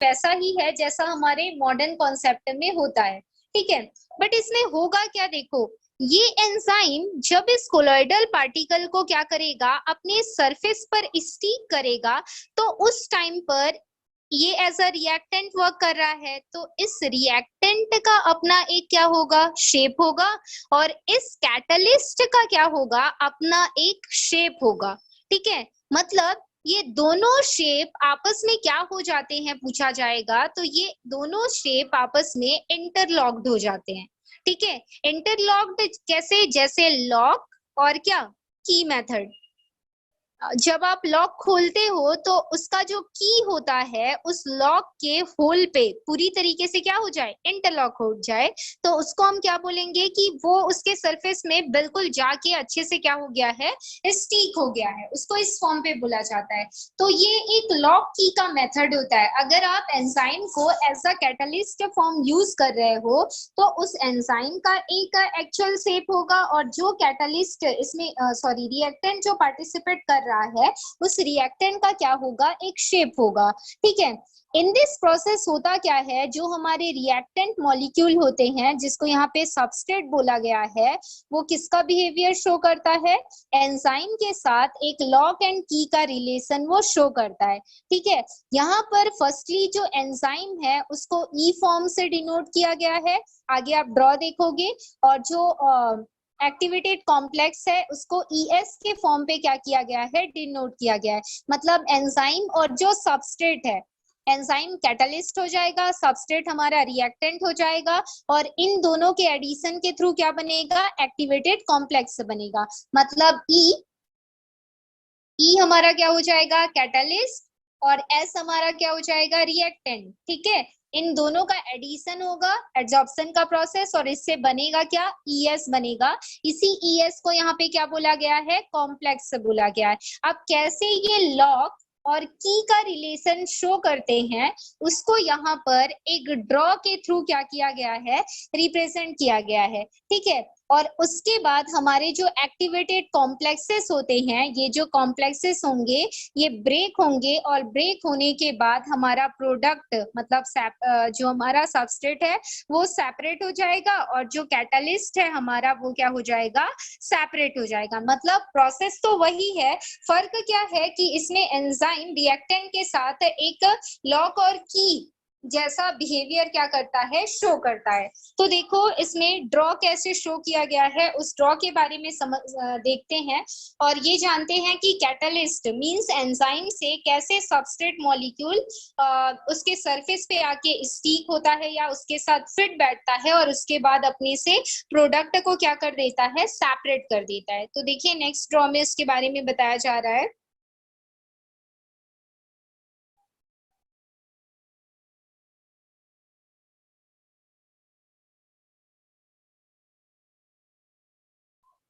वैसा ही है जैसा हमारे मॉडर्न कॉन्सेप्ट में होता है, ठीक है। बट इसमें होगा क्या, देखो ये एंजाइम जब इस कोलॉइडल पार्टिकल को क्या करेगा, अपने सरफेस पर स्टिक करेगा, तो उस टाइम पर ये एज अ रिएक्टेंट वर्क कर रहा है। तो इस रिएक्टेंट का अपना एक क्या होगा, शेप होगा, और इस कैटलिस्ट का क्या होगा, अपना एक शेप होगा, ठीक है। मतलब ये दोनों शेप आपस में क्या हो जाते हैं पूछा जाएगा, तो ये दोनों शेप आपस में इंटरलॉक्ड हो जाते हैं, ठीक है। इंटरलॉक्ड कैसे, जैसे लॉक और क्या, की मेथड। जब आप लॉक खोलते हो तो उसका जो की होता है उस लॉक के होल पे पूरी तरीके से क्या हो जाए, इंटरलॉक हो जाए, तो उसको हम क्या बोलेंगे कि वो उसके सरफेस में बिल्कुल जाके अच्छे से क्या हो गया है, स्टिक हो गया है, उसको इस फॉर्म पे बोला जाता है। तो ये एक लॉक की का मेथड होता है। अगर आप एंजाइम को as a catalyst form use कर रहे हो तो उस एंजाइम का एक एक्चुअल शेप होगा, और जो कैटलिस्ट इसमें सॉरी रिएक्टेंट जो पार्टिसिपेट कर रहा है उस रिएक्टेंट का क्या होगा, एक शेप होगा, ठीक है। इन दिस प्रोसेस होता क्या है, जो हमारे रिएक्टेंट मॉलिक्यूल होते हैं जिसको यहाँ पे सबस्ट्रेट बोला गया है, वो किसका बिहेवियर शो करता है, एंजाइम के साथ एक लॉक एंड की का रिलेशन वो शो करता है, ठीक है। यहाँ पर फर्स्टली जो एंजाइम है उसको ई फॉर्म से डिनोट किया गया है, आगे आप ड्रॉ देखोगे, और जो एक्टिवेटेड कॉम्प्लेक्स है उसको ES के फॉर्म पे क्या किया गया है, डिनोट किया गया है। मतलब एंजाइम और जो सबस्ट्रेट है, एंजाइम कैटलिस्ट हो जाएगा, सबस्ट्रेट हमारा रिएक्टेंट हो जाएगा, और इन दोनों के एडिशन के थ्रू क्या बनेगा, एक्टिवेटेड कॉम्प्लेक्स बनेगा। मतलब ई हमारा क्या हो जाएगा, कैटलिस्ट, और एस हमारा क्या हो जाएगा, रिएक्टेंट, ठीक है। इन दोनों का एडिशन होगा, एडजॉर्प्शन का प्रोसेस, और इससे बनेगा क्या, ES बनेगा। इसी ES को यहाँ पे क्या बोला गया है, कॉम्प्लेक्स बोला गया है। अब कैसे ये लॉक और की का रिलेशन शो करते हैं उसको यहाँ पर एक ड्रॉ के थ्रू क्या किया गया है, रिप्रेजेंट किया गया है, ठीक है। और उसके बाद हमारे जो एक्टिवेटेड कॉम्प्लेक्सेस होते हैं, ये जो कॉम्प्लेक्सेस होंगे ये ब्रेक होंगे, और ब्रेक होने के बाद हमारा प्रोडक्ट मतलब जो हमारा सबस्ट्रेट है वो सेपरेट हो जाएगा, और जो कैटलिस्ट है हमारा वो क्या हो जाएगा, सेपरेट हो जाएगा। मतलब प्रोसेस तो वही है, फर्क क्या है कि इसमें एंजाइम रिएक्टेंट के साथ एक लॉक और की जैसा बिहेवियर क्या करता है, शो करता है। तो देखो इसमें ड्रॉ कैसे शो किया गया है, उस ड्रॉ के बारे में देखते हैं, और ये जानते हैं कि कैटलिस्ट मींस एंजाइम से कैसे सबस्ट्रेट मॉलिक्यूल उसके सरफेस पे आके स्टिक होता है या उसके साथ फिट बैठता है, और उसके बाद अपने से प्रोडक्ट को क्या कर देता है, सेपरेट कर देता है। तो देखिए नेक्स्ट ड्रॉ में इसके बारे में बताया जा रहा है।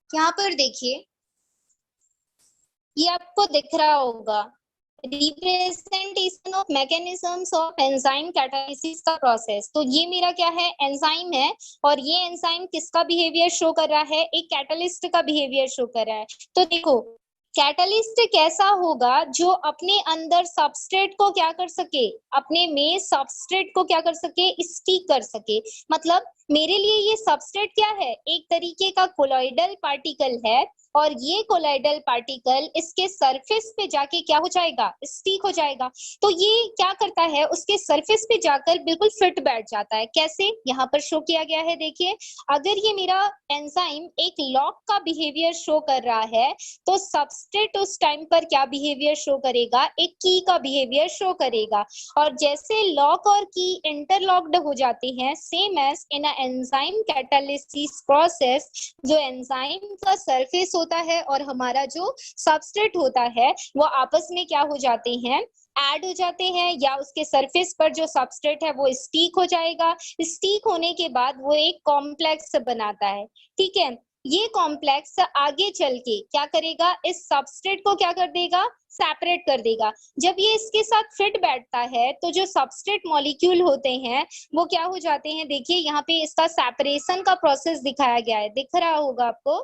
यहाँ पर देखिए, ये आपको दिख रहा होगा, representation of mechanisms of enzyme catalysis का प्रोसेस। तो ये मेरा क्या है, एंजाइम है, और ये एंजाइम किसका बिहेवियर शो कर रहा है, एक कैटलिस्ट का बिहेवियर शो कर रहा है। तो देखो कैटलिस्ट कैसा होगा, जो अपने अंदर सबस्ट्रेट को क्या कर सके, अपने में सबस्ट्रेट को क्या कर सके, स्टिक कर सके। मतलब मेरे लिए ये सबस्ट्रेट क्या है, एक तरीके का कोलॉइडल पार्टिकल है, और ये कोलॉइडल पार्टिकल इसके सरफेस पे जाके क्या हो जाएगा, स्टिक हो जाएगा। तो ये क्या करता है, उसके सरफेस पे जाकर बिल्कुल फिट बैठ जाता है। कैसे, यहाँ पर शो किया गया है, देखिए अगर ये मेरा एंजाइम एक लॉक का बिहेवियर शो कर रहा है, तो सबस्ट्रेट उस टाइम पर क्या बिहेवियर शो करेगा, एक की का बिहेवियर शो करेगा। और जैसे लॉक और की इंटरलॉक्ड हो जाते हैं, same as in a enzyme catalysis process, जो एंजाइम का सरफेस होता है और हमारा जो सबस्ट्रेट होता है वो आपस में क्या हो जाते हैं, ऐड हो जाते हैं, या उसके सरफेस पर जो सबस्ट्रेट है वो स्टिक हो जाएगा। स्टिक होने के बाद वो एक कॉम्प्लेक्स बनाता है, ठीक है। ये कॉम्प्लेक्स आगे चल के क्या करेगा, इस सबस्ट्रेट को क्या कर देगा, सेपरेट कर देगा। जब ये इसके साथ फिट बैठता है तो जो सबस्ट्रेट मॉलिक्यूल होते हैं वो क्या हो जाते हैं, देखिए यहाँ पे इसका सेपरेशन का प्रोसेस दिखाया गया है, दिख रहा होगा आपको,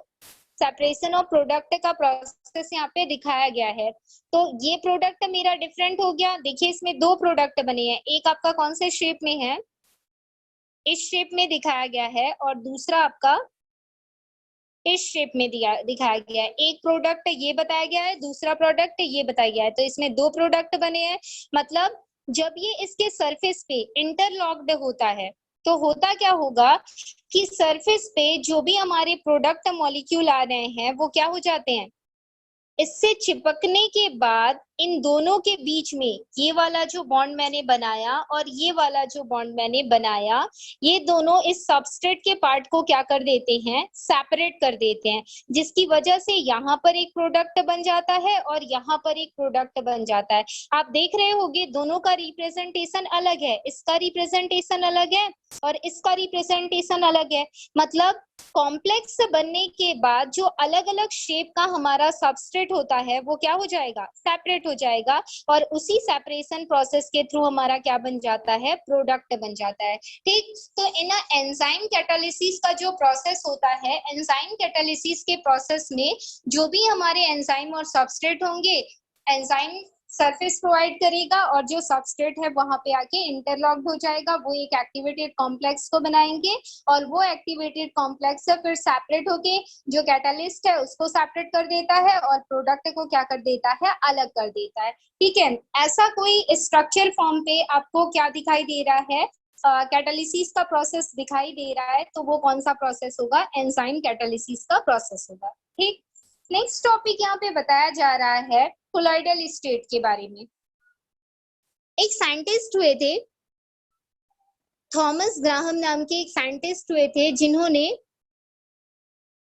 सेपरेशन ऑफ प्रोडक्ट का प्रोसेस प्रोसेस यहाँ पे दिखाया गया है। तो ये प्रोडक्ट मेरा डिफरेंट हो गया। देखिए इसमें दो प्रोडक्ट बने हैं, एक आपका कौन से शेप में है, इस शेप में दिखाया गया है, और दूसरा आपका इस शेप में दिखाया गया है। एक प्रोडक्ट ये बताया गया है, दूसरा प्रोडक्ट ये बताया गया है। तो इसमें दो प्रोडक्ट बने हैं। मतलब जब ये इसके सरफेस पे इंटरलॉक्ड होता है तो होता क्या होगा कि सरफेस पे जो भी हमारे प्रोडक्ट मॉलिक्यूल आ रहे हैं वो क्या हो जाते हैं, इससे चिपकने के बाद इन दोनों के बीच में ये वाला जो बॉन्ड मैंने बनाया और ये वाला जो बॉन्ड मैंने बनाया, ये दोनों इस सबस्ट्रेट के पार्ट को क्या कर देते हैं, सेपरेट कर देते हैं, जिसकी वजह से यहाँ पर एक प्रोडक्ट बन जाता है और यहाँ पर एक प्रोडक्ट बन जाता है। आप देख रहे होंगे दोनों का रिप्रेजेंटेशन अलग है, इसका रिप्रेजेंटेशन अलग है और इसका रिप्रेजेंटेशन अलग है। मतलब कॉम्प्लेक्स बनने के बाद जो अलग अलग शेप का हमारा सबस्ट्रेट होता है वो क्या हो जाएगा, सेपरेट हो जाएगा, और उसी सेपरेशन प्रोसेस के थ्रू हमारा क्या बन जाता है, प्रोडक्ट बन जाता है। ठीक, तो इन एंजाइम कैटालिसिस का जो प्रोसेस होता है, एंजाइम कैटालिसिस के प्रोसेस में जो भी हमारे एंजाइम और सबस्ट्रेट होंगे, एंजाइम सरफेस प्रोवाइड करेगा और जो सबस्ट्रेट है वहां पे आके इंटरलॉक्ड हो जाएगा, वो एक एक्टिवेटेड कॉम्प्लेक्स को बनाएंगे और वो एक्टिवेटेड कॉम्प्लेक्स है फिर सेपरेट होके जो कैटालिस्ट है उसको सेपरेट कर देता है और प्रोडक्ट को क्या कर देता है, अलग कर देता है। ठीक है, ऐसा कोई स्ट्रक्चर फॉर्म पे आपको क्या दिखाई दे रहा है, कैटालिसिस का प्रोसेस दिखाई दे रहा है, तो वो कौन सा प्रोसेस होगा, एंजाइम कैटालिसिस का प्रोसेस होगा। ठीक, नेक्स्ट टॉपिक यहाँ पे बताया जा रहा है कोलॉइडल स्टेट के बारे में। एक साइंटिस्ट हुए थे, थॉमस ग्राहम नाम के एक साइंटिस्ट हुए थे, जिन्होंने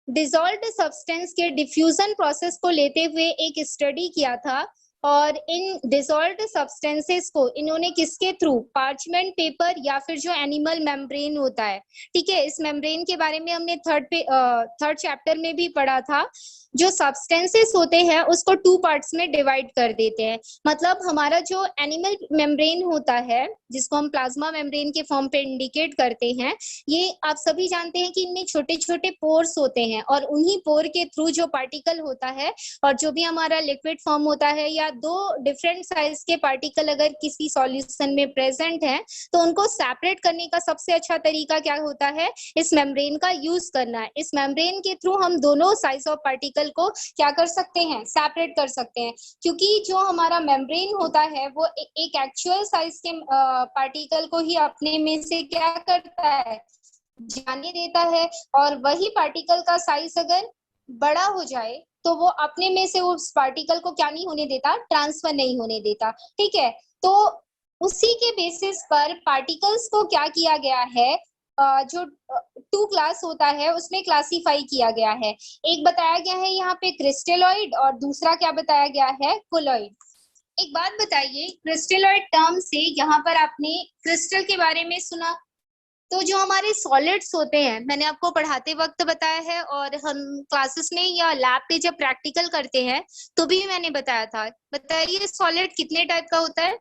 डिसॉल्व्ड सब्सटेंस के डिफ्यूजन प्रोसेस को लेते हुए एक स्टडी किया था। और इन डिसॉल्व्ड सब्सटेंसेस को इन्होंने किसके थ्रू, पार्चमेंट पेपर या फिर जो एनिमल मेम्ब्रेन होता है, ठीक है, इस मेम्ब्रेन के बारे में हमने थर्ड चैप्टर में भी पढ़ा था। जो सब्सटेंसेस होते हैं उसको टू पार्ट्स में डिवाइड कर देते हैं। मतलब हमारा जो एनिमल मेम्ब्रेन होता है, जिसको हम प्लाज्मा मेम्ब्रेन के फॉर्म पे इंडिकेट करते हैं, ये आप सभी जानते हैं कि इनमें छोटे छोटे पोर्स होते हैं और उन्हीं पोर के थ्रू जो पार्टिकल होता है और जो भी हमारा लिक्विड फॉर्म होता है या दो डिफरेंट साइज के पार्टिकल अगर किसी सॉल्यूशन में प्रेजेंट है तो उनको सेपरेट करने का सबसे अच्छा तरीका क्या होता है, इस मेम्ब्रेन का यूज करना है। इस मेम्ब्रेन के थ्रू हम दोनों साइज ऑफ पार्टिकल को क्या कर सकते हैं, सेपरेट कर सकते हैं, क्योंकि जो हमारा मेम्ब्रेन होता है वो एक एक्चुअल साइज के पार्टिकल को ही अपने में से क्या करता है, जाने देता है, और वही पार्टिकल का साइज अगर बड़ा हो जाए तो वो अपने में से उस पार्टिकल को क्या नहीं होने देता, ट्रांसफर नहीं होने देता। ठीक है, तो उसी के बेसिस पर पार्टिकल्स को क्या किया गया है, जो टू क्लास होता है उसमें क्लासिफाई किया गया है। एक बताया गया है यहाँ पे क्रिस्टलोइड और दूसरा क्या बताया गया है, कोलॉइड। एक बात बताइए, क्रिस्टलोइड टर्म से यहाँ पर आपने क्रिस्टल के बारे में सुना, तो जो हमारे सॉलिड्स होते हैं, मैंने आपको पढ़ाते वक्त बताया है और हम क्लासेस में या लैब पे जब प्रैक्टिकल करते हैं तो भी मैंने बताया था। बताइए सॉलिड कितने टाइप का होता है?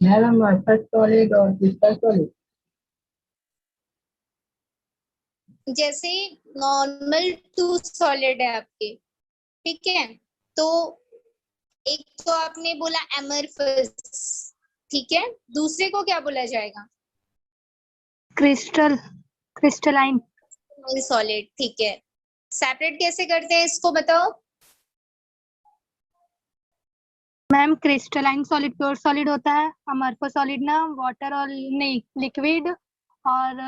मैम अमरफस सॉलिड और क्रिस्टल सॉलिड। जैसे नॉर्मल टू सॉलिड है आपके, ठीक है, तो एक तो आपने बोला एमरफस, ठीक है, दूसरे को क्या बोला जाएगा, क्रिस्टल, क्रिस्टलाइन सॉलिड। ठीक है, सेपरेट कैसे करते हैं इसको बताओ। Ma'am crystalline solid pure solid होता है, अमरफस सॉलिड ना वाटर और नहीं लिक्विड और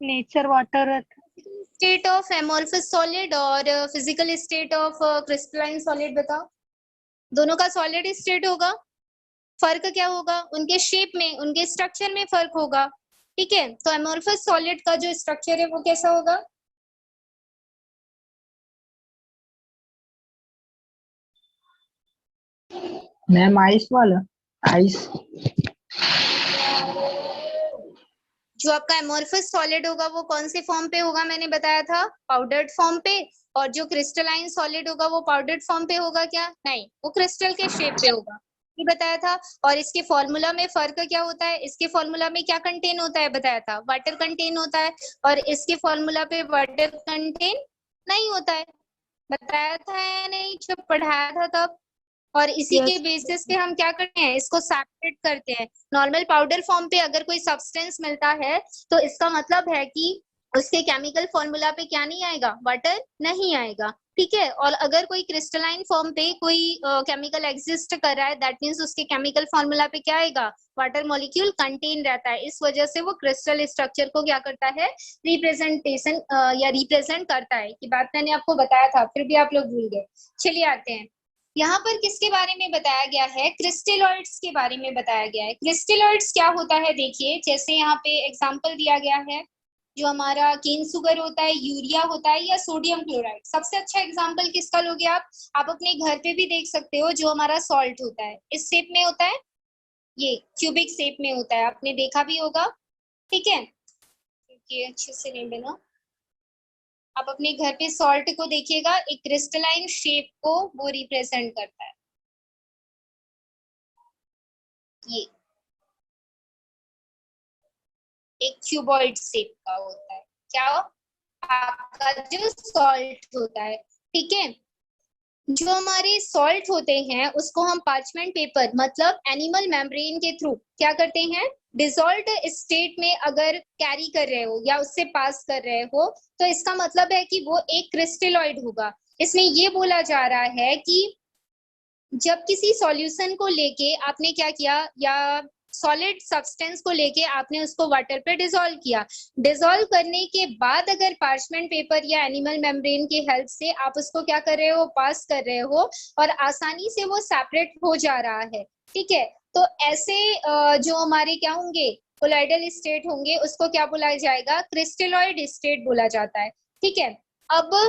nature water. State of amorphous solid और physical state of crystalline solid बताओ, दोनों का सॉलिड स्टेट होगा, फर्क क्या होगा, उनके शेप में, उनके स्ट्रक्चर में फर्क होगा। ठीक है, तो एमोर्फस सॉलिड का जो स्ट्रक्चर है वो कैसा होगा, मैम आइस वाला, आइस। जो आपका एमोर्फस सॉलिड होगा वो कौन से फॉर्म पे होगा, मैंने बताया था पाउडर्ड फॉर्म पे, और जो क्रिस्टलाइन सॉलिड होगा वो पाउडर्ड फॉर्म पे होगा क्या, नहीं, वो क्रिस्टल के शेप पे होगा। ये बताया था। और इसके फॉर्मूला में फर्क क्या होता है, इसके फॉर्मूला में क्या कंटेन होता है बताया था, वाटर कंटेन होता है, और इसके फॉर्मूला पे वाटर कंटेन नहीं होता है, बताया था या नहीं जब पढ़ाया था तब। और इसी के यस बेसिस पे हम क्या करते हैं, इसको सेपरेट करते हैं। नॉर्मल पाउडर फॉर्म पे अगर कोई सब्सटेंस मिलता है तो इसका मतलब है कि उसके केमिकल फॉर्मूला पे क्या नहीं आएगा, वाटर नहीं आएगा, ठीक है। और अगर कोई क्रिस्टलाइन फॉर्म पे कोई केमिकल एग्जिस्ट कर रहा है, दैट मीन्स उसके केमिकल फॉर्मूला पे क्या आएगा, वाटर मॉलिक्यूल कंटेन रहता है। इस वजह से वो क्रिस्टल स्ट्रक्चर को क्या करता है, रिप्रेजेंटेशन या रिप्रेजेंट करता है। ये बात मैंने आपको बताया था, फिर भी आप लोग भूल गए। चलिए आते हैं, यहाँ पर किसके बारे में बताया गया है, क्रिस्टेलॉइड्स के बारे में बताया गया है। क्रिस्टेलॉइड्स क्या होता है, देखिए जैसे यहाँ पे एग्जांपल दिया गया है, जो हमारा केन सुगर होता है, यूरिया होता है, या सोडियम क्लोराइड। सबसे अच्छा एग्जांपल किसका लोगे आप अपने घर पे भी देख सकते हो, जो हमारा सॉल्ट होता है इस शेप में होता है, ये क्यूबिक शेप में होता है, आपने देखा भी होगा, ठीक है। ये अच्छे से नहीं बना, आप अपने घर पे सॉल्ट को देखिएगा, एक क्रिस्टलाइन शेप को वो रिप्रेजेंट करता है, ये एक क्यूबॉइड शेप का होता है, क्या आपका जो सॉल्ट होता है, ठीक है। जो हमारे सॉल्ट होते हैं उसको हम पार्चमेंट पेपर मतलब एनिमल मेम्ब्रेन के थ्रू क्या करते हैं, डिसॉल्व्ड स्टेट में अगर कैरी कर रहे हो या उससे पास कर रहे हो, तो इसका मतलब है कि वो एक क्रिस्टेलॉइड होगा। इसमें ये बोला जा रहा है कि जब किसी सॉल्यूशन को लेके आपने क्या किया, या सॉलिड सब्सटेंस को लेके आपने उसको वाटर पे डिसॉल्व किया, डिसॉल्व करने के बाद अगर पार्चमेंट पेपर या एनिमल मेम्ब्रेन की हेल्प से आप उसको क्या कर रहे हो, पास कर रहे हो, और आसानी से वो सेपरेट हो जा रहा है, ठीक है। तो ऐसे जो हमारे क्या होंगे, कोलाइडल स्टेट होंगे, उसको क्या बोला जाएगा, क्रिस्टेलॉइड स्टेट बोला जाता है, ठीक है। अब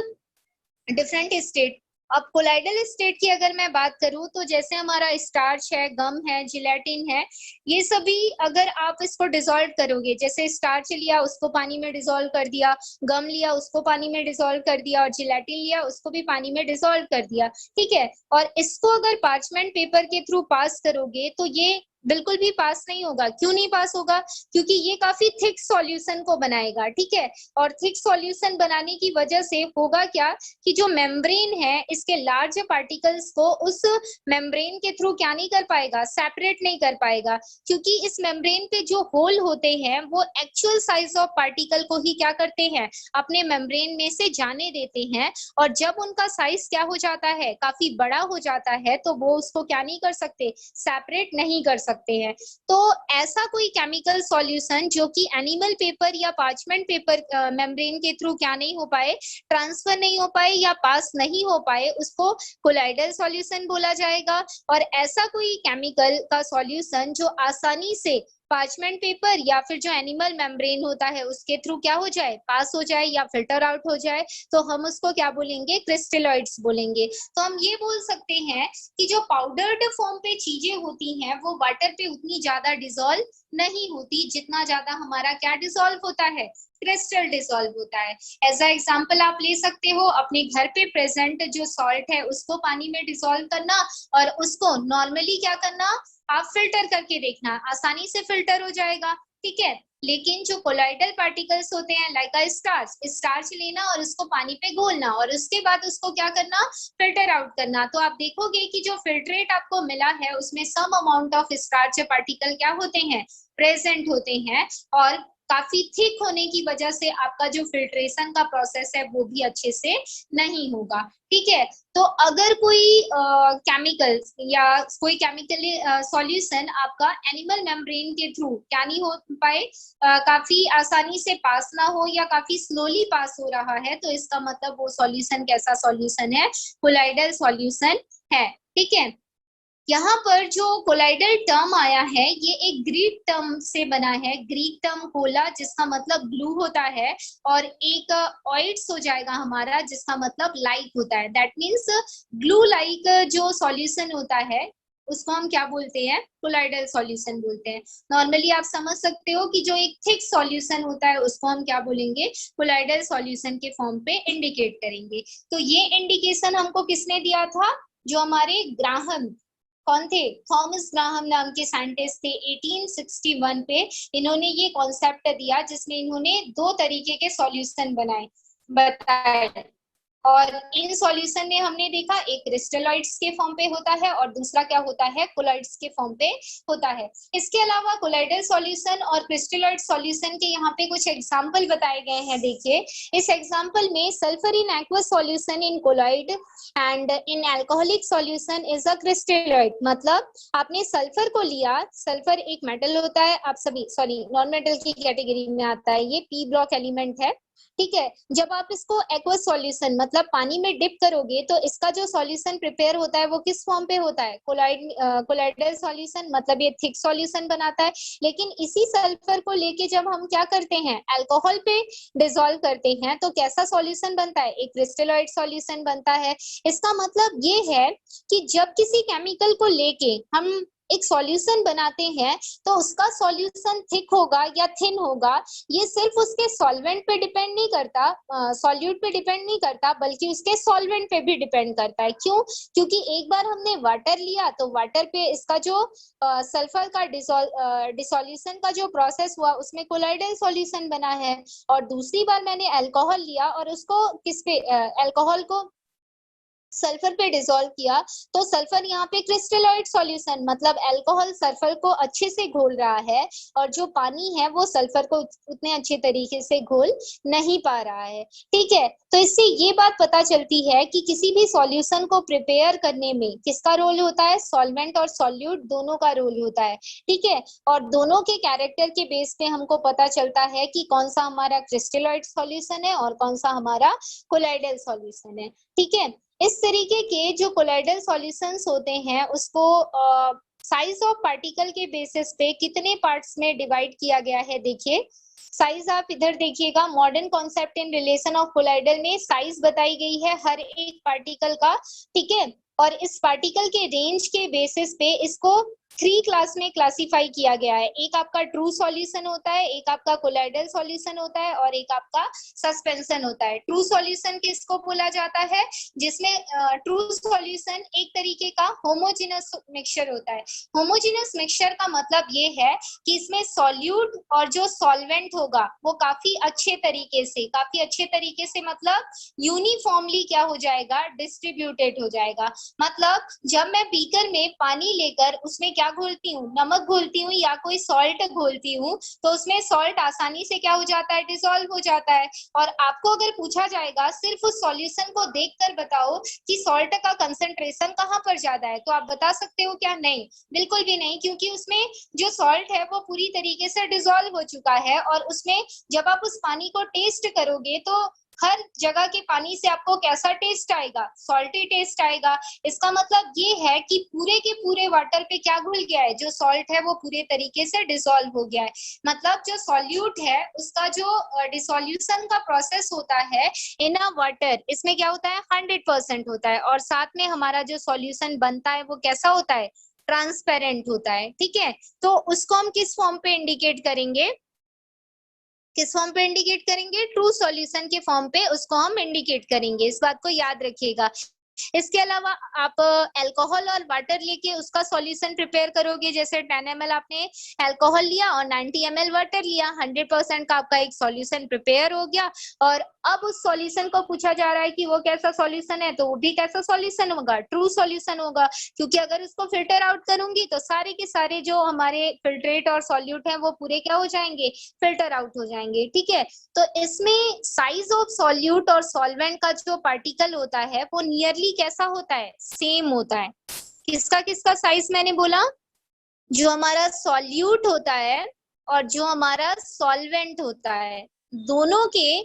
डिफरेंट स्टेट, अब कोलाइडल स्टेट की अगर मैं बात करूं तो जैसे हमारा स्टार्च है, गम है, जिलेटिन है, ये सभी अगर आप इसको डिसॉल्व करोगे, जैसे स्टार्च लिया उसको पानी में डिसॉल्व कर दिया, गम लिया उसको पानी में डिसॉल्व कर दिया, और जिलेटिन लिया उसको भी पानी में डिसॉल्व कर दिया, ठीक है। और इसको अगर पार्चमेंट पेपर के थ्रू पास करोगे तो ये बिल्कुल भी पास नहीं होगा। क्यों नहीं पास होगा, क्योंकि ये काफी थिक सॉल्यूशन को बनाएगा, ठीक है। और थिक सॉल्यूशन बनाने की वजह से होगा क्या, कि जो मेम्ब्रेन है इसके लार्ज पार्टिकल्स को उस मेम्ब्रेन के थ्रू क्या नहीं कर पाएगा, सेपरेट नहीं कर पाएगा, क्योंकि इस मेम्ब्रेन पे जो होल होते हैं वो एक्चुअल साइज ऑफ पार्टिकल को ही क्या करते हैं, अपने मेम्ब्रेन में से जाने देते हैं। और जब उनका साइज क्या हो जाता है, काफी बड़ा हो जाता है, तो वो उसको क्या नहीं कर सकते, सेपरेट नहीं कर सकते हैं। तो ऐसा कोई केमिकल सॉल्यूशन जो कि एनिमल पेपर या पार्चमेंट पेपर मेम्ब्रेन के थ्रू क्या नहीं हो पाए, ट्रांसफर नहीं हो पाए या पास नहीं हो पाए, उसको कोलाइडल सॉल्यूशन बोला जाएगा। और ऐसा कोई केमिकल का सॉल्यूशन जो आसानी से पार्चमेंट पेपर या फिर जो एनिमल मेम्ब्रेन होता है उसके थ्रू क्या हो जाए, पास हो जाए या फिल्टर आउट हो जाए, तो हम उसको क्या बोलेंगे, क्रिस्टेलॉइड्स बोलेंगे। तो हम ये बोल सकते हैं कि जो पाउडर्ड फॉर्म पे चीजें होती हैं वो वाटर पे उतनी ज्यादा डिसॉल्व नहीं होती जितना ज्यादा हमारा क्या डिसॉल्व होता है, क्रिस्टल डिसॉल्व होता है। एज अ एग्जाम्पल आप ले सकते हो अपने घर पे प्रेजेंट जो सॉल्ट है उसको पानी में डिसॉल्व करना, और उसको नॉर्मली क्या करना, आप फिल्टर करके देखना, आसानी से फिल्टर हो जाएगा, ठीक है। लेकिन जो कोलाइडल पार्टिकल्स होते हैं लाइक अ स्टार्च, स्टार्च लेना और उसको पानी पे घोलना और उसके बाद उसको क्या करना, फिल्टर आउट करना, तो आप देखोगे कि जो फिल्ट्रेट आपको मिला है उसमें some amount of starch particle क्या होते हैं, प्रेजेंट होते हैं। और काफी थिक होने की वजह से आपका जो फिल्ट्रेशन का प्रोसेस है वो भी अच्छे से नहीं होगा, ठीक है। तो अगर कोई केमिकल या कोई केमिकली सॉल्यूशन आपका एनिमल मेम्ब्रेन के थ्रू क्या नहीं हो पाए, काफी आसानी से पास ना हो या काफी स्लोली पास हो रहा है, तो इसका मतलब वो सॉल्यूशन कैसा सॉल्यूशन है, कोलाइडल सॉल्यूशन है, ठीक है। यहाँ पर जो कोलाइडल टर्म आया है ये एक ग्रीक टर्म से बना है, ग्रीक टर्म कोला जिसका मतलब ग्लू होता है, और एक ऑइड्स हो जाएगा हमारा जिसका मतलब लाइक होता है। दैट मीन्स ग्लू लाइक जो सॉल्यूशन होता है उसको हम क्या बोलते हैं, कोलाइडल सॉल्यूशन बोलते हैं। नॉर्मली आप समझ सकते हो कि जो एक थिक सॉल्यूशन होता है उसको हम क्या बोलेंगे, कोलाइडल सॉल्यूशन के फॉर्म पे इंडिकेट करेंगे। तो ये इंडिकेशन हमको किसने दिया था, जो हमारे ग्राहम कौन थे? थॉमस ग्राहम नाम के साइंटिस्ट थे। 1861 पे इन्होंने ये कॉन्सेप्ट दिया जिसमें इन्होंने दो तरीके के सॉल्यूशन बताए। और इन सॉल्यूशन में हमने देखा एक क्रिस्टलॉइड्स के फॉर्म पे होता है और दूसरा क्या होता है? कोलॉइड्स के फॉर्म पे होता है। इसके अलावा कोलॉइडल सॉल्यूशन और क्रिस्टलॉइड सॉल्यूशन के यहाँ पे कुछ एग्जांपल बताए गए हैं। देखिए इस एग्जांपल में sulphur in aqueous solution in colloid and in alcoholic solution is a crystalloid. मतलब आपने सल्फर को लिया, सल्फर एक मेटल होता है, आप सभी सॉरी नॉन मेटल की कैटेगरी में आता है, ये पी ब्लॉक एलिमेंट है, ठीक है। जब आप इसको एक्वस सॉल्यूशन मतलब पानी में डिप करोगे तो इसका जो सॉल्यूशन प्रिपेयर होता है वो किस फॉर्म पे होता है? कोलॉइडल सॉल्यूशन, मतलब ये थिक सॉल्यूशन बनाता है। लेकिन इसी सल्फर को लेके जब हम क्या करते हैं? अल्कोहल पे डिसॉल्व करते हैं तो कैसा सॉल्यूशन बनता है? एक क्रिस्टलॉइड सॉल्यूशन बनता है। इसका मतलब ये है कि जब किसी केमिकल को लेके हम एक सॉल्यूशन बनाते हैं तो उसका सॉल्यूशन थिक होगा या थिन होगा, ये सिर्फ उसके सॉल्वेंट पे डिपेंड नहीं करता, सॉल्यूट पे डिपेंड नहीं करता, बल्कि उसके सॉल्वेंट पे भी डिपेंड करता है। क्यों? क्योंकि एक बार हमने वाटर लिया तो वाटर पे इसका जो सल्फर का डिसोल्यूशन का जो प्रोसेस हुआ उसमें कोलॉइडल सॉल्यूशन बना है, और दूसरी बार मैंने अल्कोहल लिया और उसको किस पे अल्कोहल को सल्फर पे डिसॉल्व किया तो सल्फर यहाँ पे क्रिस्टलॉइड सॉल्यूशन, मतलब अल्कोहल सल्फर को अच्छे से घोल रहा है और जो पानी है वो सल्फर को उतने अच्छे तरीके से घोल नहीं पा रहा है, ठीक है। तो इससे ये बात पता चलती है कि किसी भी सॉल्यूशन को प्रिपेयर करने में किसका रोल होता है? सॉल्वेंट और सॉल्यूट दोनों का रोल होता है, ठीक है। और दोनों के कैरेक्टर के बेस पे हमको पता चलता है कि कौन सा हमारा क्रिस्टलॉइड सॉल्यूशन है और कौन सा हमारा कोलॉइडल सॉल्यूशन है, ठीक है। इस तरीके के जो कोलॉइडल सॉल्यूशंस होते हैं उसको साइज ऑफ पार्टिकल के बेसिस पे कितने पार्ट्स में डिवाइड किया गया है। देखिए साइज आप इधर देखिएगा, modern concept in relation of colloidal में साइज बताई गई है हर एक पार्टिकल का, ठीक है। और इस पार्टिकल के रेंज के बेसिस पे इसको 3 क्लास में क्लासिफाई किया गया है। एक आपका ट्रू सॉल्यूशन होता है, एक आपका कोलॉइडल सॉल्यूशन होता है और एक आपका सस्पेंशन होता है। ट्रू सॉल्यूशन किसको बोला जाता है? जिसमें ट्रू सॉल्यूशन एक तरीके का होमोजेनस मिक्सचर होता है। होमोजेनस मिक्सचर का मतलब ये है कि इसमें सॉल्यूट और जो सॉल्वेंट होगा वो काफी अच्छे तरीके से मतलब यूनिफॉर्मली क्या हो जाएगा? डिस्ट्रीब्यूटेड हो जाएगा। मतलब जब मैं बीकर में पानी लेकर उसमें क्या घोलती हूँ? नमक घोलती हूँ या कोई सॉल्ट घोलती हूँ तो उसमें सॉल्ट आसानी से क्या हो जाता है? डिसॉल्व हो जाता है। और आपको अगर पूछा जाएगा सिर्फ उस सॉल्यूशन को देखकर बताओ कि सॉल्ट का कंसंट्रेशन कहाँ पर ज्यादा है, तो आप बता सकते हो क्या? नहीं, बिल्कुल भी नहीं, क्योंकि उसमें जो सॉल्ट है वो पूरी तरीके से डिसॉल्व हो चुका है। और उसमें जब आप उस पानी को टेस्ट करोगे तो हर जगह के पानी से आपको कैसा टेस्ट आएगा? सॉल्टी टेस्ट आएगा। इसका मतलब ये है कि पूरे के पूरे वाटर पे क्या घुल गया है? जो सॉल्ट है वो पूरे तरीके से डिसॉल्व हो गया है। मतलब जो सॉल्यूट है उसका जो डिसोल्यूशन का प्रोसेस होता है इन अ वाटर, इसमें क्या होता है? 100% होता है। और साथ में हमारा जो सॉल्यूशन बनता है वो कैसा होता है? ट्रांसपेरेंट होता है, ठीक है। तो उसको हम किस फॉर्म पे इंडिकेट करेंगे? किस फॉर्म पे इंडिकेट करेंगे? ट्रू सॉल्यूशन के फॉर्म पे उसको हम इंडिकेट करेंगे, इस बात को याद रखिएगा। इसके अलावा आप अल्कोहल और वाटर लेके उसका सॉल्यूशन प्रिपेयर करोगे, जैसे 10 ml आपने अल्कोहल लिया और 90 ml वाटर लिया, 100% का आपका एक सॉल्यूशन प्रिपेयर हो गया। और अब उस सॉल्यूशन को पूछा जा रहा है कि वो कैसा सॉल्यूशन है, तो वो भी कैसा सॉल्यूशन होगा? ट्रू सॉल्यूशन होगा, क्योंकि अगर उसको फिल्टर आउट करूंगी तो सारे के सारे जो हमारे फिल्ट्रेट और सॉल्यूट है वो पूरे क्या हो जाएंगे? फिल्टर आउट हो जाएंगे, ठीक है। तो इसमें साइज ऑफ सॉल्यूट और सॉल्वेंट का जो पार्टिकल होता है वो नियरली कैसा होता है? सेम होता है। किसका किसका साइज मैंने बोला? जो हमारा सॉल्यूट होता है और जो हमारा सॉल्वेंट होता है, दोनों के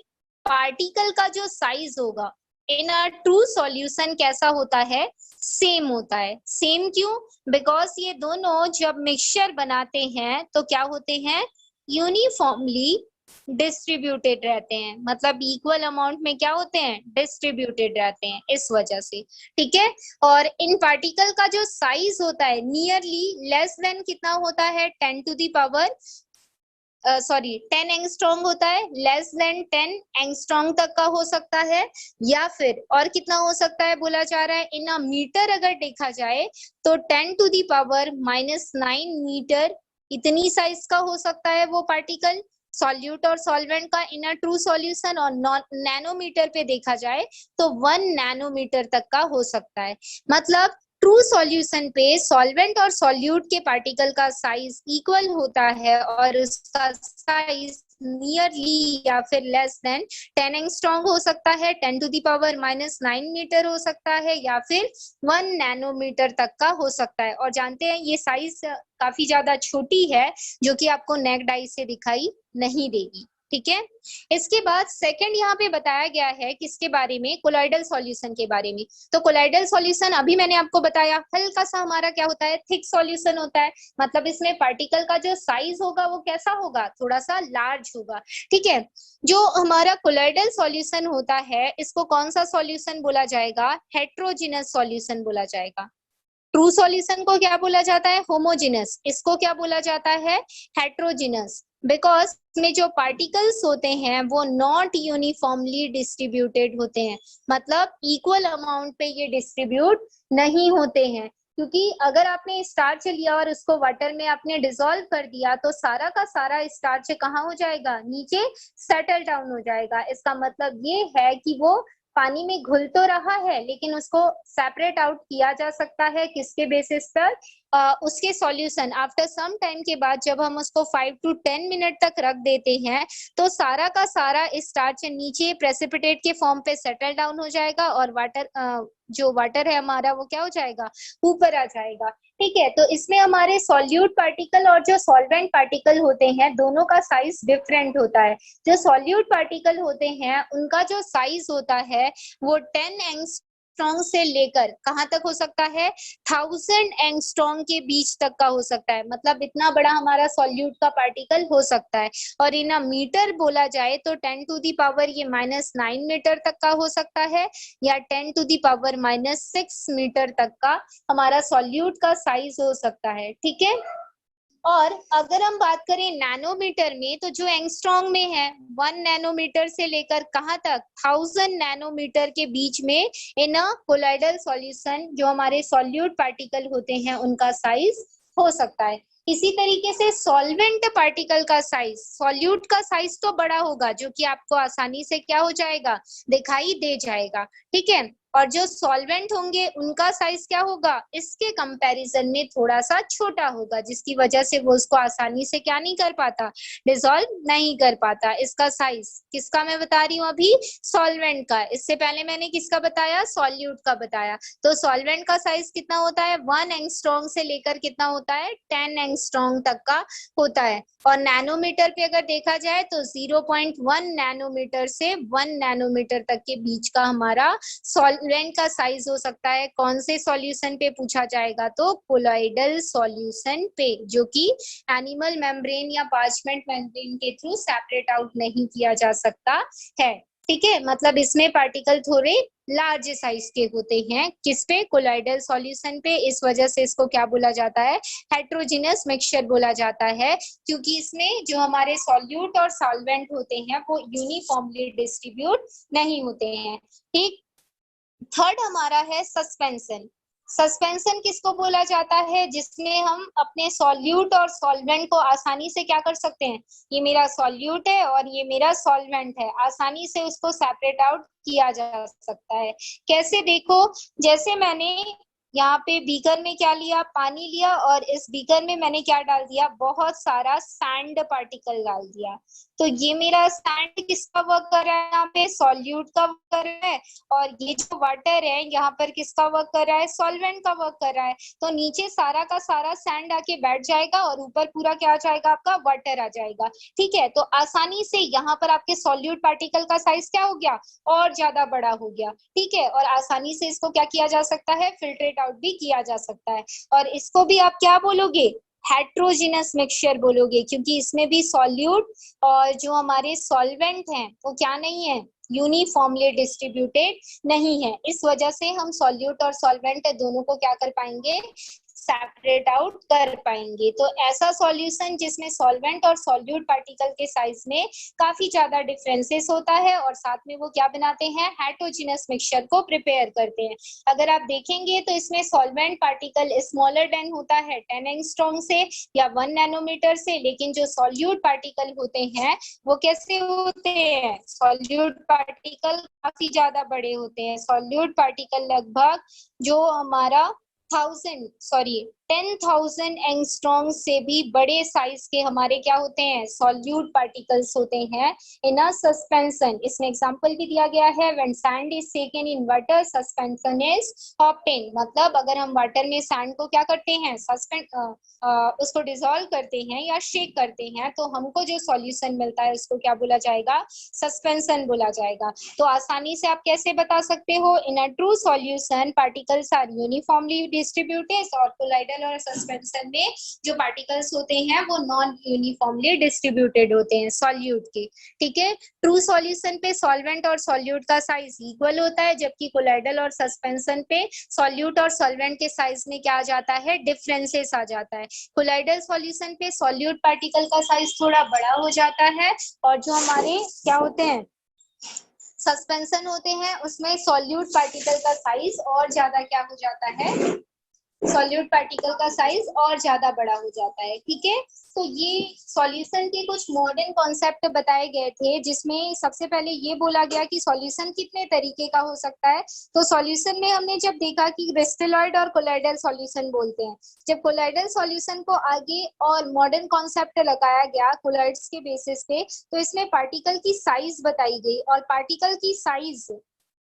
पार्टिकल का जो साइज होगा इन अ ट्रू सॉल्यूशन कैसा होता है? सेम होता है। सेम क्यों? बिकॉज ये दोनों जब मिक्सचर बनाते हैं तो क्या होते हैं? यूनिफॉर्मली डिस्ट्रीब्यूटेड रहते हैं, मतलब इक्वल अमाउंट में क्या होते हैं? डिस्ट्रीब्यूटेड रहते हैं, इस वजह से, ठीक है। और इन पार्टिकल का जो साइज होता है नियरली लेस देन कितना होता है? 10 to the power sorry 10 angstrom होता है, लेस देन 10 एंगस्ट्रॉम तक का हो सकता है, या फिर और कितना हो सकता है बोला जा रहा है इन अ मीटर अगर देखा जाए तो 10⁻⁻⁹ मीटर, इतनी साइज का हो सकता है वो पार्टिकल सॉल्यूट और सॉल्वेंट का इन अ ट्रू सॉल्यूशन। और नैनोमीटर पे देखा जाए तो 1 नैनोमीटर तक का हो सकता है। मतलब ट्रू सॉल्यूशन पे सॉल्वेंट और सॉल्यूट के पार्टिकल का साइज इक्वल होता है और उसका साइज नियरली या फिर लेस देन 10 एंगस्ट्रॉम हो सकता है, 10⁻⁻⁹ मीटर हो सकता है, या फिर 1 नैनोमीटर तक का हो सकता है। और जानते हैं ये साइज काफी ज्यादा छोटी है जो कि आपको नेक्ड आई से दिखाई नहीं देगी। ठीक है, इसके बाद सेकंड यहाँ पे बताया गया है किसके बारे में, कोलॉइडल सॉल्यूशन के बारे में। तो कोलॉइडल सॉल्यूशन अभी मैंने आपको बताया हल्का सा हमारा क्या होता है, थिक सॉल्यूशन होता है। मतलब इसमें पार्टिकल का जो साइज होगा वो कैसा होगा, थोड़ा सा लार्ज होगा। ठीक है, जो हमारा कोलॉइडल सॉल्यूशन होता है इसको कौन सा सॉल्यूशन बोला जाएगा, हेट्रोजिनस सॉल्यूशन बोला जाएगा। ट्रू सॉल्यूशन को क्या बोला जाता है, होमोजिनस। इसको क्या बोला जाता है, हेट्रोजिनस। बिकॉज में जो पार्टिकल्स होते हैं वो नॉट यूनिफॉर्मली डिस्ट्रीब्यूटेड होते हैं, मतलब इक्वल अमाउंट पे ये डिस्ट्रीब्यूट नहीं होते हैं। क्योंकि अगर आपने स्टार्च लिया और उसको वाटर में आपने डिसॉल्व कर दिया तो सारा का सारा स्टार्च कहाँ हो जाएगा, नीचे सेटल डाउन हो जाएगा। इसका मतलब ये है कि वो पानी में घुल तो रहा है लेकिन उसको सेपरेट आउट किया जा सकता है किसके बेसिस पर, उसके सॉल्यूशन आफ्टर सम टाइम के बाद जब हम उसको 5 to 10 मिनट तक रख देते हैं तो सारा का सारा स्टार्च नीचे प्रेसिपिटेट के फॉर्म पे सेटल डाउन हो जाएगा और वाटर जो वाटर है हमारा वो क्या हो जाएगा, ऊपर आ जाएगा। ठीक है, तो इसमें हमारे सॉल्यूट पार्टिकल और जो सॉल्वेंट पार्टिकल होते हैं दोनों का साइज डिफरेंट होता है। जो सॉल्यूट पार्टिकल होते हैं उनका जो साइज होता है वो 10 एंगस्ट्रॉम से लेकर कहाँ तक हो सकता है, 1000 एंगस्ट्रॉम के बीच तक का हो सकता है। मतलब इतना बड़ा हमारा सॉल्यूट का पार्टिकल हो सकता है। और इन मीटर बोला जाए तो 10⁻⁻⁹ मीटर तक का हो सकता है या 10⁻⁻⁶ मीटर तक का हमारा सॉल्यूट का साइज हो सकता है। ठीक है, और अगर हम बात करें नैनोमीटर में तो जो एंगस्ट्रॉम में है 1 नैनोमीटर से लेकर कहाँ तक 1000 नैनोमीटर के बीच में इन अ कोलॉइडल सॉल्यूशन जो हमारे सॉल्यूट पार्टिकल होते हैं उनका साइज हो सकता है। इसी तरीके से सॉल्वेंट पार्टिकल का साइज, सॉल्यूट का साइज तो बड़ा होगा जो कि आपको आसानी से क्या हो जाएगा, दिखाई दे जाएगा। ठीक है, और जो सॉल्वेंट होंगे उनका साइज क्या होगा, इसके कंपैरिजन में थोड़ा सा छोटा होगा, जिसकी वजह से वो उसको आसानी से क्या नहीं कर पाता, डिसॉल्व नहीं कर पाता। इसका साइज किसका मैं बता रही हूँ अभी, सॉल्वेंट का। इससे पहले मैंने किसका बताया, सॉल्यूट का बताया। तो सॉल्वेंट का साइज कितना होता है, 1 एंगस्ट्रॉम से लेकर कितना होता है, 10 एंगस्ट्रॉम तक का होता है। और नैनोमीटर पे अगर देखा जाए तो 0.1 नैनोमीटर से 1 नैनोमीटर तक के बीच का हमारा सॉल्वेंट का साइज हो सकता है। कौन से सॉल्यूशन पे पूछा जाएगा, तो कोलॉइडल सॉल्यूशन पे, जो कि एनिमल मेम्ब्रेन या पार्चमेंट मेम्ब्रेन के थ्रू सेपरेट आउट नहीं किया जा सकता है। ठीक है, मतलब इसमें पार्टिकल थोड़े लार्ज साइज के होते हैं, किस पे, कोलॉइडल सॉल्यूशन पे। इस वजह से इसको क्या बोला जाता है, हेट्रोजिनस मिक्सचर बोला जाता है, क्योंकि इसमें जो हमारे सॉल्यूट और सॉल्वेंट होते हैं वो यूनिफॉर्मली डिस्ट्रीब्यूट नहीं होते हैं। ठीक, थर्ड हमारा है सस्पेंशन। सस्पेंशन किसको बोला जाता है, जिसमें हम अपने सॉल्यूट और सॉल्वेंट को आसानी से क्या कर सकते हैं, ये मेरा सॉल्यूट है और ये मेरा सॉल्वेंट है, आसानी से उसको सेपरेट आउट किया जा सकता है। कैसे, देखो, जैसे मैंने यहाँ पे बीकर में क्या लिया, पानी लिया, और इस बीकर में मैंने क्या डाल दिया, बहुत सारा सैंड पार्टिकल डाल दिया। तो ये मेरा सैंड किसका वर्क कर रहा है, यहाँ पे सॉल्यूट का वर्क कर रहा है, और ये जो वाटर है यहाँ पर किसका वर्क कर रहा है, सॉल्वेंट का वर्क कर रहा है। तो नीचे सारा का सारा सैंड आके बैठ जाएगा और ऊपर पूरा क्या आ जाएगा, आपका वाटर आ जाएगा। ठीक है, तो आसानी से यहाँ पर आपके सॉल्यूट पार्टिकल का साइज क्या हो गया, और ज्यादा बड़ा हो गया। ठीक है, और आसानी से इसको क्या किया जा सकता है, फिल्ट्रेट आउट भी किया जा सकता है। और इसको भी आप क्या बोलोगे, हेट्रोजिनस मिक्सचर बोलोगे, क्योंकि इसमें भी सॉल्यूट और जो हमारे सॉल्वेंट हैं वो क्या नहीं है, यूनिफॉर्मली डिस्ट्रीब्यूटेड नहीं है। इस वजह से हम सॉल्यूट और सॉल्वेंट दोनों को क्या कर पाएंगे, सेपरेट आउट कर पाएंगे। तो ऐसा सॉल्यूशन जिसमें सॉल्वेंट और सॉल्यूट पार्टिकल के साइज में काफी ज्यादा डिफरेंसेस होता है और साथ में वो क्या बनाते हैं, हेटेरोजेनस मिक्सचर को प्रिपेयर करते हैं। अगर आप देखेंगे तो इसमें सॉल्वेंट पार्टिकल स्मॉलर देन होता है 10 एंगस्ट्रॉम से या 1 नैनोमीटर से, लेकिन जो सॉल्यूट पार्टिकल होते हैं वो कैसे होते हैं, सॉल्यूट पार्टिकल काफी ज्यादा बड़े होते हैं। सॉल्यूट पार्टिकल लगभग जो हमारा 10,000 एंगस्ट्रॉम से भी बड़े साइज के हमारे क्या होते हैं, सॉल्यूट पार्टिकल्स होते हैं इन अ सस्पेंशन। इसमें एग्जांपल भी दिया गया है, when sand is taken in water suspension is obtain. मतलब अगर हम वाटर में सैंड को क्या करते हैं, उसको डिसॉल्व करते हैं या शेक करते हैं तो हमको जो सॉल्यूशन मिलता है उसको क्या बोला जाएगा, सस्पेंशन बोला जाएगा। तो आसानी से आप कैसे बता सकते हो, in a true solution particles are uniformly distributed, और कोलाइडल और सस्पेंशन में जो पार्टिकल्स होते हैं वो नॉन यूनिफॉर्मली डिस्ट्रीब्यूटेड होते हैं सॉल्यूट के। ठीक है, ट्रू सॉल्यूशन पे सॉल्वेंट और सॉल्यूट का साइज इक्वल होता है, जबकि कोलाइडल और सस्पेंशन पे सॉल्यूट और सॉल्वेंट के साइज में क्या आ जाता है, डिफरेंसेस आ जाता है। कोलाइडल सॉल्यूशन पे सॉल्यूट पार्टिकल का साइज थोड़ा बड़ा हो जाता है और जो हमारे क्या होते हैं, सस्पेंशन होते हैं उसमें सॉल्यूट पार्टिकल का साइज और ज्यादा क्या हो जाता है, सॉल्यूट पार्टिकल का साइज और ज्यादा बड़ा हो जाता है। ठीक है, तो ये सॉल्यूशन के कुछ मॉडर्न कॉन्सेप्ट बताए गए थे, जिसमें सबसे पहले ये बोला गया कि सॉल्यूशन कितने तरीके का हो सकता है। तो सॉल्यूशन में हमने जब देखा कि क्रिस्टलॉइड और कोलाइडल सॉल्यूशन बोलते हैं। जब कोलाइडल सॉल्यूशन को आगे और मॉडर्न कॉन्सेप्ट लगाया गया कोलाइड्स के बेसिस पे, तो इसमें पार्टिकल की साइज बताई गई और पार्टिकल की साइज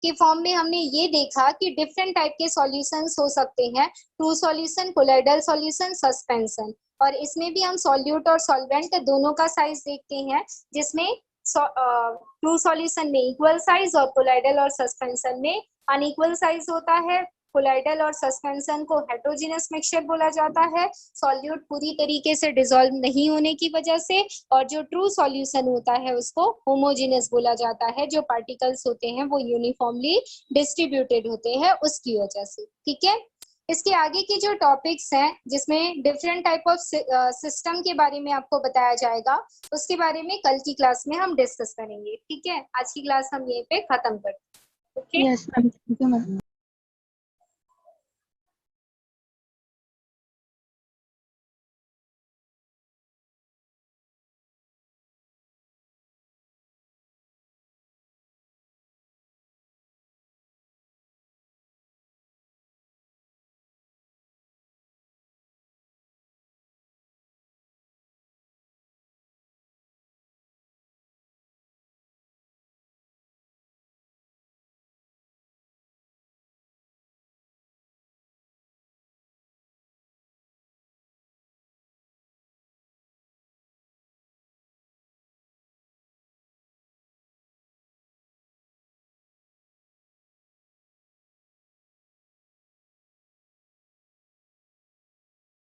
के फॉर्म में हमने ये देखा कि डिफरेंट टाइप के सॉल्यूशंस हो सकते हैं, true solution, colloidal solution, suspension. और इसमें भी हम सॉल्यूट और सॉल्वेंट दोनों का साइज देखते हैं, जिसमें ट्रू सॉल्यूशन में इक्वल साइज और कोलाइडल और सस्पेंशन में अनइक्वल साइज होता है। कोलाइडल और सस्पेंशन को हेटेरोजेनस मिक्सचर बोला जाता है, सॉल्यूट पूरी तरीके से डिसॉल्व नहीं होने की वजह से, और जो ट्रू सॉल्यूशन होता है उसको होमोजेनस बोला जाता है, जो पार्टिकल्स होते हैं वो यूनिफॉर्मली डिस्ट्रीब्यूटेड होते हैं उसकी वजह से। ठीक है, इसके आगे के जो टॉपिक्स हैं जिसमें डिफरेंट टाइप ऑफ सिस्टम के बारे में आपको बताया जाएगा, उसके बारे में कल की क्लास में हम डिस्कस करेंगे। ठीक है, आज की क्लास हम यहीं पे खत्म करते हैं। Okay, yes ma'am, thank you ma'am.